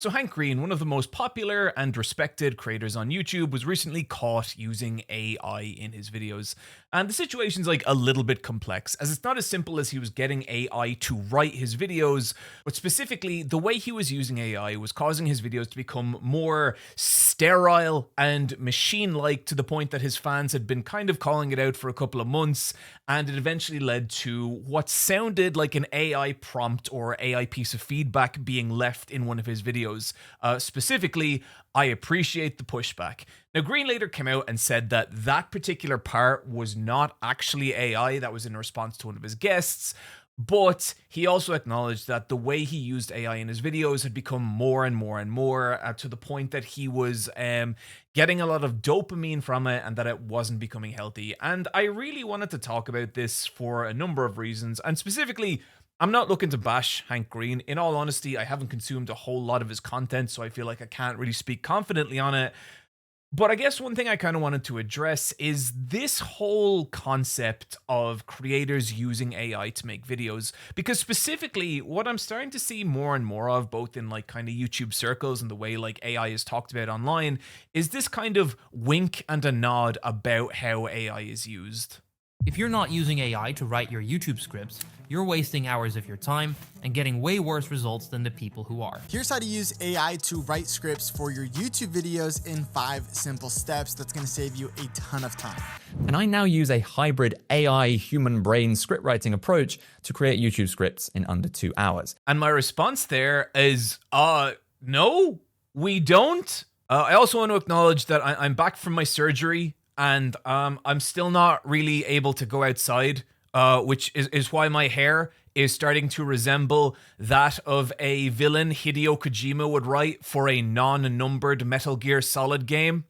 So Hank Green, one of the most popular and respected creators on YouTube, was recently caught using AI in his videos. And the situation's like a little bit complex, as it's not as simple as he was getting AI to write his videos, but specifically the way he was using AI was causing his videos to become more sterile and machine-like, to the point that his fans had been kind of calling it out for a couple of months, and it eventually led to what sounded like an AI prompt or AI piece of feedback being left in one of his videos. Specifically, I appreciate the pushback. Now, Green later came out and said that that particular part was not actually AI, that was in response to one of his guests. But he also acknowledged that the way he used AI in his videos had become more and more and more, to the point that he was getting a lot of dopamine from it and that it wasn't becoming healthy. And I really wanted to talk about this for a number of reasons. And specifically, I'm not looking to bash Hank Green. In all honesty, I haven't consumed a whole lot of his content, so I feel like I can't really speak confidently on it. But I guess one thing I kind of wanted to address is this whole concept of creators using AI to make videos. Because specifically, what I'm starting to see more and more of, both in like kind of YouTube circles and the way like AI is talked about online, is this kind of wink and a nod about how AI is used. If you're not using AI to write your YouTube scripts, you're wasting hours of your time and getting way worse results than the people who are. Here's how to use AI to write scripts for your YouTube videos in 5 simple steps that's going to save you a ton of time. And I now use a hybrid AI human brain script writing approach to create YouTube scripts in under 2 hours. And my response there is, no, we don't. I also want to acknowledge that I'm back from my surgery, and I'm still not really able to go outside, which is why my hair is starting to resemble that of a villain Hideo Kojima would write for a non-numbered Metal Gear Solid game.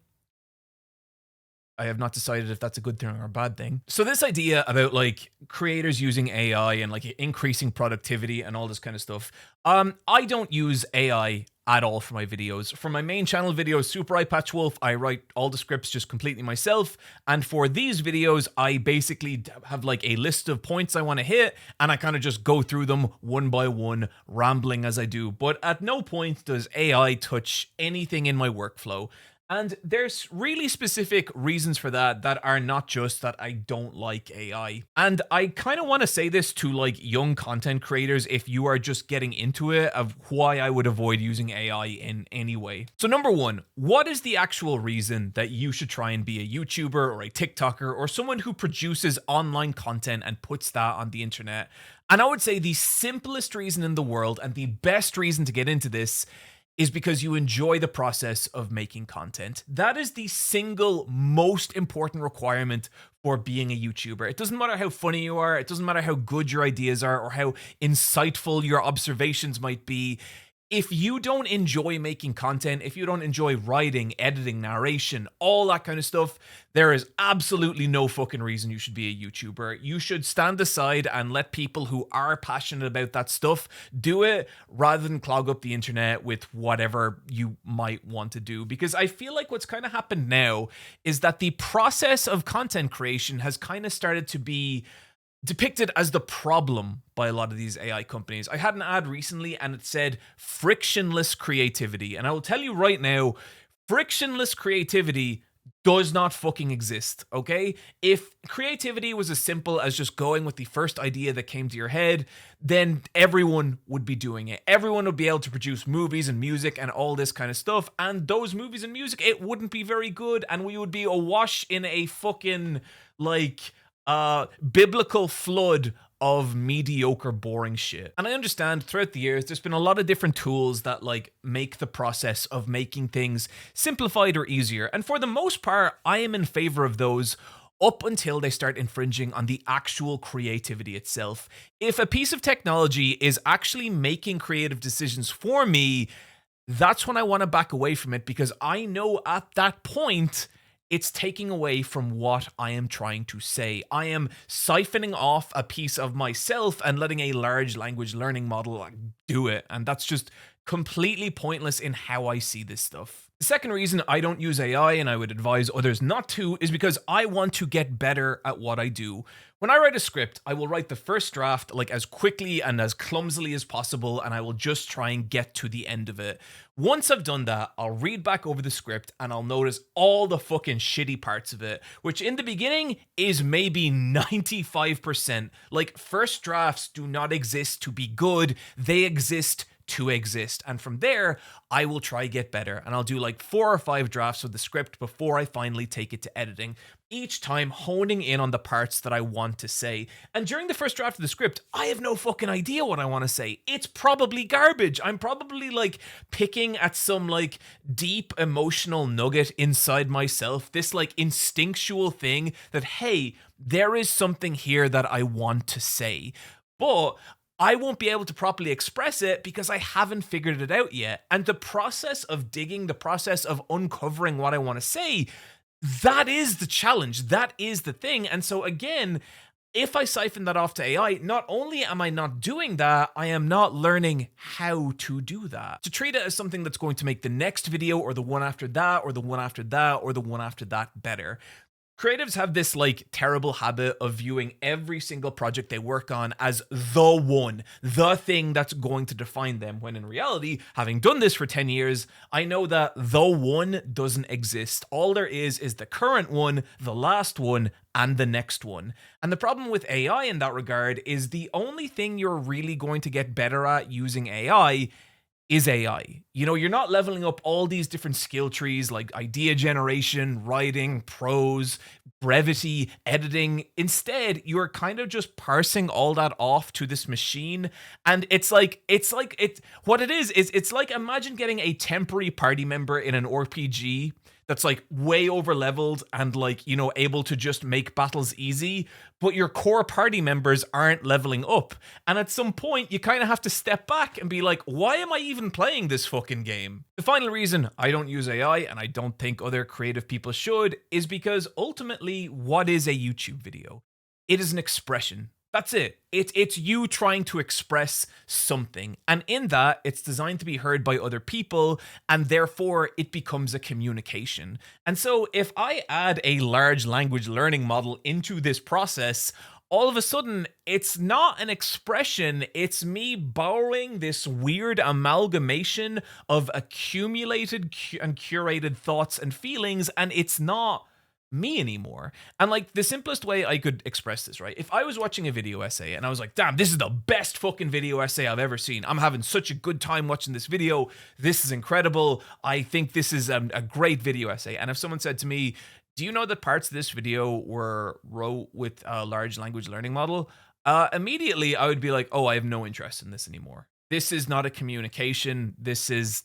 I have not decided if that's a good thing or a bad thing. So this idea about like creators using AI and like increasing productivity and all this kind of stuff, I don't use AI at all for my videos. For my main channel videos, Super Eyepatch Wolf, I write all the scripts just completely myself. And for these videos, I basically have like a list of points I want to hit, and I kind of just go through them one by one, rambling as I do. But at no point does AI touch anything in my workflow. And there's really specific reasons for that that are not just that I don't like AI. And I kind of want to say this to like young content creators, if you are just getting into it, of why I would avoid using AI in any way. So number one, what is the actual reason that you should try and be a YouTuber or a TikToker or someone who produces online content and puts that on the internet? And I would say the simplest reason in the world and the best reason to get into this is because you enjoy the process of making content. That is the single most important requirement for being a YouTuber. It doesn't matter how funny you are, it doesn't matter how good your ideas are or how insightful your observations might be. If you don't enjoy making content, if you don't enjoy writing, editing, narration, all that kind of stuff, there is absolutely no fucking reason you should be a YouTuber. You should stand aside and let people who are passionate about that stuff do it, rather than clog up the internet with whatever you might want to do. Because I feel like what's kind of happened now is that the process of content creation has kind of started to be depicted as the problem by a lot of these AI companies. I had an ad recently and it said frictionless creativity. And I will tell you right now, frictionless creativity does not fucking exist, okay? If creativity was as simple as just going with the first idea that came to your head, then everyone would be doing it. Everyone would be able to produce movies and music and all this kind of stuff. And those movies and music, it wouldn't be very good. And we would be awash in a fucking, like, biblical flood of mediocre, boring shit. And I understand throughout the years, there's been a lot of different tools that like make the process of making things simplified or easier. And for the most part, I am in favor of those up until they start infringing on the actual creativity itself. If a piece of technology is actually making creative decisions for me, that's when I want to back away from it, because I know at that point, it's taking away from what I am trying to say. I am siphoning off a piece of myself and letting a large language learning model do it. And that's just completely pointless in how I see this stuff. The second reason I don't use AI, and I would advise others not to, is because I want to get better at what I do. When I write a script, I will write the first draft like as quickly and as clumsily as possible, and I will just try and get to the end of it. Once I've done that, I'll read back over the script and I'll notice all the fucking shitty parts of it, which in the beginning is maybe 95%. Like, first drafts do not exist to be good, they exist to exist. And from there, I will try get better, and I'll do like 4 or 5 drafts of the script before I finally take it to editing, each time honing in on the parts that I want to say. And during the first draft of the script, I have no fucking idea what I want to say. It's probably garbage. I'm probably like picking at some like deep emotional nugget inside myself, this like instinctual thing that, hey, there is something here that I want to say. But I won't be able to properly express it because I haven't figured it out yet. And the process of digging, the process of uncovering what I want to say, that is the challenge. That is the thing. And so again, if I siphon that off to AI, not only am I not doing that, I am not learning how to do that. To treat it as something that's going to make the next video or the one after that or the one after that or the one after that better. Creatives have this like terrible habit of viewing every single project they work on as the one, the thing that's going to define them, when in reality, having done this for 10 years, I know that the one doesn't exist. All there is the current one, the last one, and the next one. And the problem with AI in that regard is the only thing you're really going to get better at using AI is AI. You know, you're not leveling up all these different skill trees like idea generation, writing, prose, brevity, editing. Instead, you're kind of just parsing all that off to this machine. And it's like imagine getting a temporary party member in an RPG that's like way over leveled and like, you know, able to just make battles easy, but your core party members aren't leveling up. And at some point, you kind of have to step back and be like, why am I even playing this fucking game? The final reason I don't use AI, and I don't think other creative people should, is because ultimately, what is a YouTube video? It is an expression. That's it. It's you trying to express something. And in that, it's designed to be heard by other people, and therefore it becomes a communication. And so if I add a large language learning model into this process, all of a sudden, it's not an expression, it's me borrowing this weird amalgamation of accumulated and curated thoughts and feelings, and it's not me anymore. And like, the simplest way I could express this, right? If I was watching a video essay and I was like, damn, this is the best fucking video essay I've ever seen. I'm having such a good time watching this video. This is incredible. I think this is a great video essay. And if someone said to me, do you know that parts of this video were wrote with a large language learning model? Immediately I would be like, oh, I have no interest in this anymore. This is not a communication. This is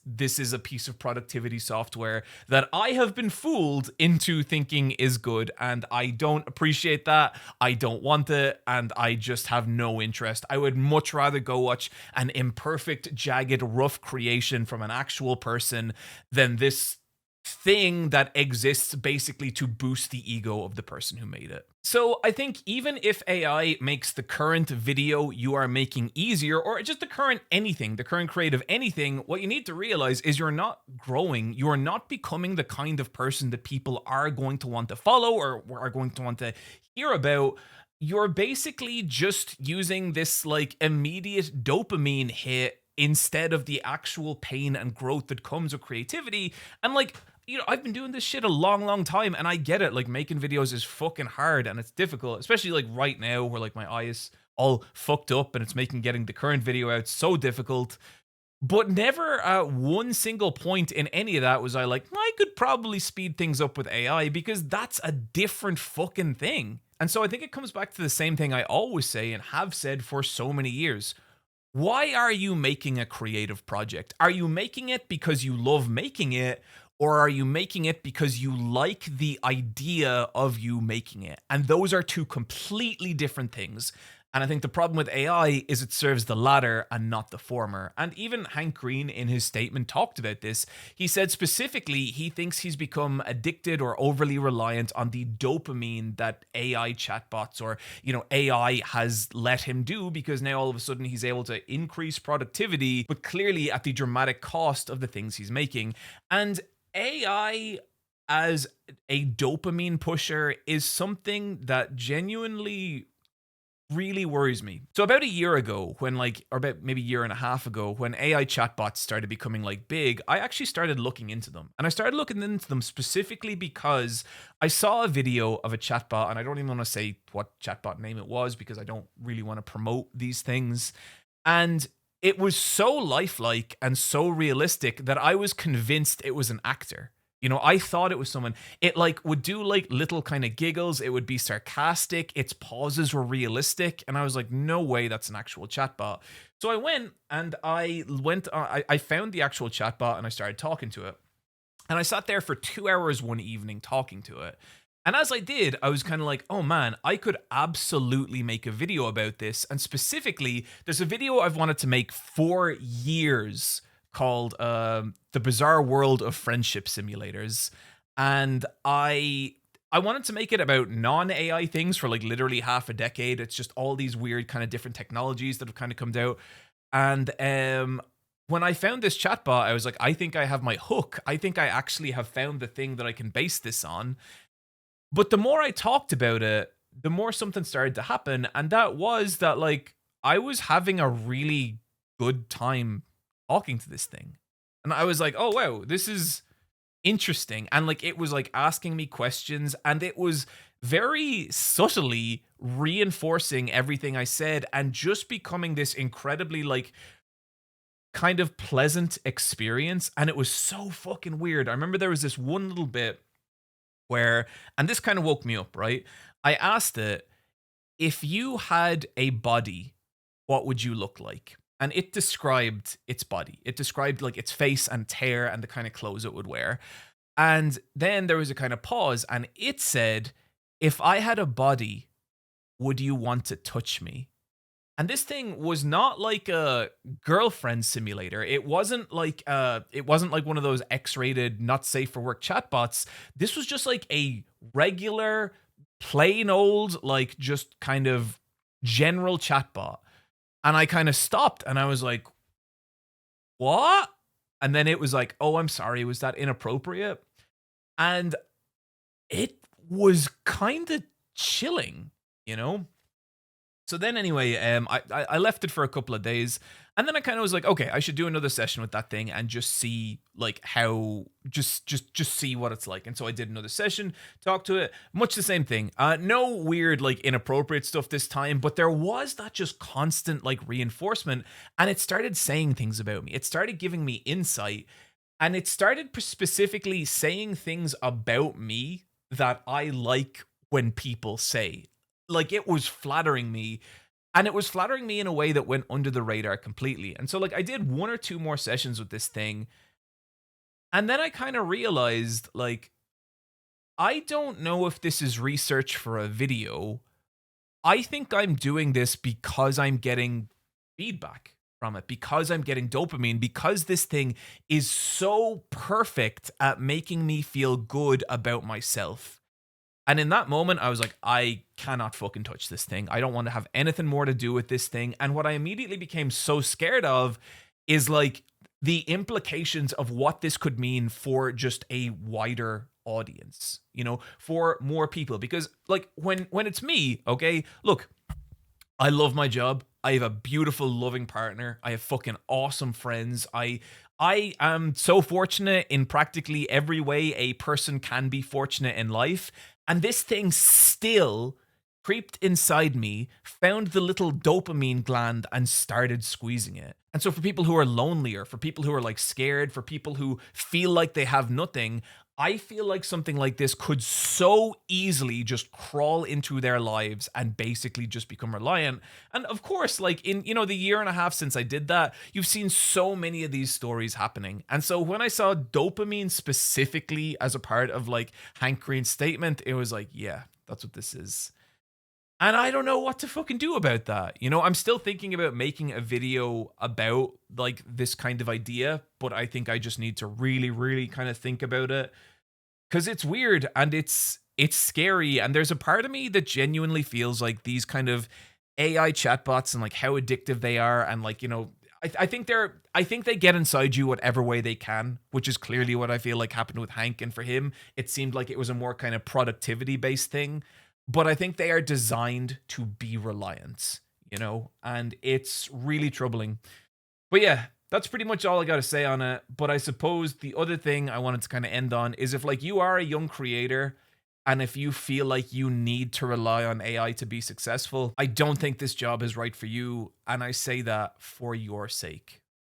a piece of productivity software that I have been fooled into thinking is good, and I don't appreciate that. I don't want it, and I just have no interest. I would much rather go watch an imperfect, jagged, rough creation from an actual person than this thing that exists basically to boost the ego of the person who made it. So I think even if AI makes the current video you are making easier, or just the current anything, the current creative anything, what you need to realize is you're not growing. You are not becoming the kind of person that people are going to want to follow or are going to want to hear about. You're basically just using this like immediate dopamine hit instead of the actual pain and growth that comes with creativity. And like, you know, I've been doing this shit a long time, and I get it. Like, making videos is fucking hard and it's difficult, especially like right now where like my eye is all fucked up and it's making getting the current video out so difficult. But never at one single point in any of that was I like, I could probably speed things up with AI, because that's a different fucking thing. And so I think it comes back to the same thing I always say and have said for so many years. Why are you making a creative project? Are you making it because you love making it? Or are you making it because you like the idea of you making it? And those are two completely different things. And I think the problem with AI is it serves the latter and not the former. And even Hank Green in his statement talked about this. He said specifically he thinks he's become addicted or overly reliant on the dopamine that AI chatbots or, AI has let him do, because now all of a sudden he's able to increase productivity, but clearly at the dramatic cost of the things he's making. And AI as a dopamine pusher is something that genuinely really worries me. So about a year ago, or about maybe a year and a half ago, when AI chatbots started becoming big, I actually started looking into them. And I started looking into them specifically because I saw a video of a chatbot, and I don't even want to say what chatbot name it was because I don't really want to promote these things. And it was so lifelike and so realistic that I was convinced it was an actor. I thought it was someone. It would do little kind of giggles. It would be sarcastic. Its pauses were realistic. And I was like, no way, that's an actual chatbot. So I went and I found the actual chatbot and I started talking to it. And I sat there for 2 hours one evening talking to it. And as I did, I was kind of like, oh man, I could absolutely make a video about this. And specifically, there's a video I've wanted to make for years called The Bizarre World of Friendship Simulators. And I wanted to make it about non-AI things for literally half a decade. It's just all these weird kind of different technologies that have kind of come out. And when I found this chatbot, I was like, I think I have my hook. I think I actually have found the thing that I can base this on. But the more I talked about it, the more something started to happen. And that was that I was having a really good time talking to this thing. And I was like, oh wow, this is interesting. And it was asking me questions, and it was very subtly reinforcing everything I said and just becoming this incredibly kind of pleasant experience. And it was so fucking weird. I remember there was this one little bit where, and this kind of woke me up, right? I asked it, if you had a body, what would you look like? And it described its body. It described its face and hair and the kind of clothes it would wear. And then there was a kind of pause, and it said, if I had a body, would you want to touch me? And this thing was not like a girlfriend simulator. It wasn't like one of those X-rated, not safe for work chatbots. This was just a regular, plain old, just kind of general chatbot. And I kind of stopped and I was like, what? And then it was like, oh, I'm sorry, was that inappropriate? And it was kind of chilling, So then anyway, I left it for a couple of days, and then I kind of was like, okay, I should do another session with that thing and just see how just see what it's like. And so I did another session, talked to it, much the same thing. No weird inappropriate stuff this time, but there was that just constant reinforcement, and it started saying things about me. It started giving me insight, and it started specifically saying things about me that I like when people say. It was flattering me, and it was flattering me in a way that went under the radar completely. And so I did 1 or 2 more sessions with this thing, and then I kind of realized I don't know if this is research for a video. I think I'm doing this because I'm getting feedback from it, because I'm getting dopamine, because this thing is so perfect at making me feel good about myself. And in that moment, I was like, I cannot fucking touch this thing. I don't want to have anything more to do with this thing. And what I immediately became so scared of is the implications of what this could mean for just a wider audience, for more people. Because when it's me, okay, look, I love my job. I have a beautiful, loving partner. I have fucking awesome friends. I am so fortunate in practically every way a person can be fortunate in life. And this thing still creeped inside me, found the little dopamine gland, and started squeezing it. And so for people who are lonelier, for people who are scared, for people who feel like they have nothing, I feel like something like this could so easily just crawl into their lives and basically just become reliant. And of course, in, the year and a half since I did that, you've seen so many of these stories happening. And so when I saw dopamine specifically as a part of Hank Green's statement, it was yeah, that's what this is. And I don't know what to fucking do about that. You know, I'm still thinking about making a video about like this kind of idea, but I think I just need to really, really kind of think about it because it's weird and it's scary. And there's a part of me that genuinely feels like these kind of AI chatbots and like how addictive they are, and like, you know, I think I think they get inside you whatever way they can, which is clearly what I feel like happened with Hank. And for him, it seemed like it was a more kind of productivity based thing. But I think they are designed to be reliant, you know, and it's really troubling. But yeah, that's pretty much all I got to say on it. But I suppose the other thing I wanted to kind of end on is if like you are a young creator and if you feel like you need to rely on AI to be successful, I don't think this job is right for you. And I say that for your sake.